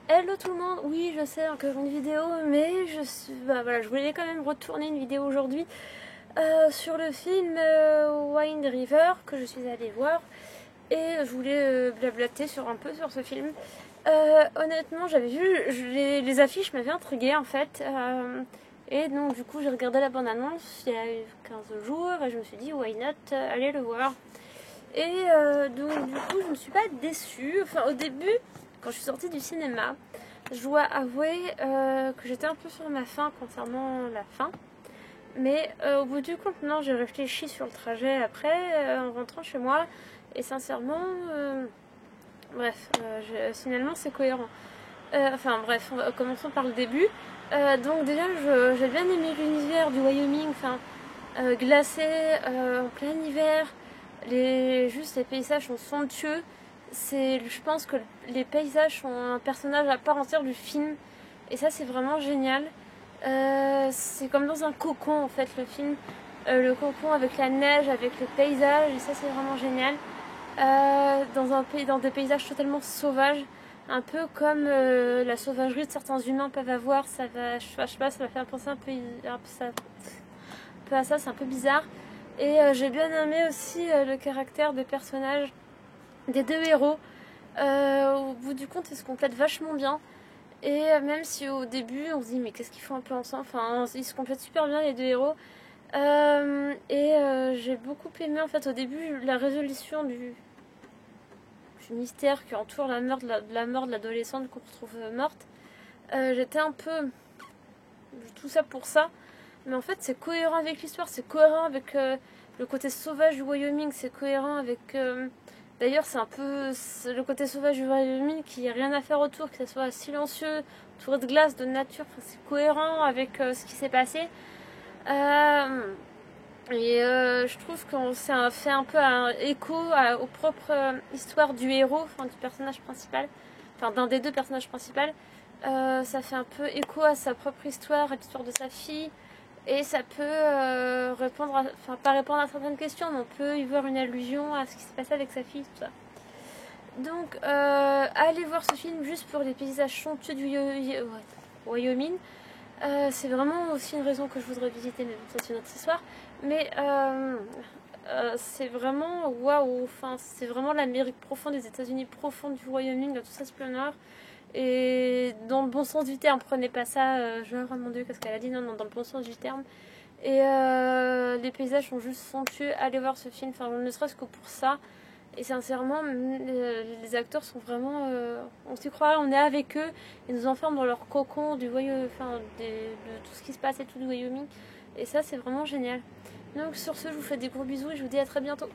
Hello tout le monde, oui je sais encore une vidéo mais voilà, je voulais quand même retourner une vidéo aujourd'hui sur le film Wind River que je suis allée voir et je voulais blablater un peu sur ce film. Honnêtement j'avais vu, les affiches m'avaient intriguée en fait et donc du coup j'ai regardé la bande-annonce il y a 15 jours et je me suis dit why not aller le voir. Et donc du coup je ne suis pas déçue, enfin au début quand je suis sortie du cinéma je dois avouer que j'étais un peu sur ma faim concernant la fin. Mais au bout du compte, non, j'ai réfléchi sur le trajet après, en rentrant chez moi. Et sincèrement, finalement c'est cohérent. Enfin bref, commençons par le début. Donc déjà, j'ai bien aimé l'univers du Wyoming, enfin, glacé, en plein hiver. Juste les paysages sont somptueux. Je pense que les paysages sont un personnage à part entière du film. Et ça, c'est vraiment génial. C'est comme dans un cocon, en fait, le film. Le cocon avec la neige, avec les paysages. Et ça, c'est vraiment génial. Dans des paysages totalement sauvages. Un peu comme la sauvagerie que certains humains peuvent avoir. Je sais pas, ça m'a fait penser un peu à ça. C'est un peu bizarre. Et j'ai bien aimé aussi le caractère des personnages des deux héros. Au bout du compte, ils se complètent vachement bien. Et même si au début, on se dit mais qu'est-ce qu'ils font un peu ensemble, enfin, ils se complètent super bien les deux héros. J'ai beaucoup aimé en fait au début la résolution du mystère qui entoure la mort de l'adolescente qu'on retrouve morte. J'étais un peu tout ça pour ça. Mais en fait, c'est cohérent avec l'histoire, c'est cohérent avec le côté sauvage du Wyoming, c'est cohérent avec. D'ailleurs, c'est un peu le côté sauvage du Wyoming qui n'a rien à faire autour, que ce soit silencieux, entouré de glace, de nature, enfin, c'est cohérent avec ce qui s'est passé. Je trouve que ça fait un peu un écho aux propres histoires du héros, enfin du personnage principal, enfin d'un des deux personnages principaux. Ça fait un peu écho à sa propre histoire, à l'histoire de sa fille. Et ça peut pas répondre à certaines questions, mais on peut y voir une allusion à ce qui s'est passé avec sa fille, tout ça. Donc, allez voir ce film juste pour les paysages somptueux du Wyoming. C'est vraiment aussi une raison que je voudrais visiter, mais ça c'est une autre histoire. Mais c'est vraiment waouh, enfin, c'est vraiment l'Amérique profonde, les États-Unis profonds du Wyoming, dans tout ça splendeur. Et dans le bon sens du terme, prenez pas ça, genre, oh mon dieu, qu'est-ce qu'elle a dit, non, dans le bon sens du terme. Et les paysages sont juste somptueux, allez voir ce film, enfin, ne serait-ce que pour ça. Et sincèrement, les acteurs sont vraiment. On s'y croit, on est avec eux, ils nous enferment dans leur cocon de tout ce qui se passe et tout du Wyoming. Et ça, c'est vraiment génial. Donc, sur ce, je vous fais des gros bisous et je vous dis à très bientôt.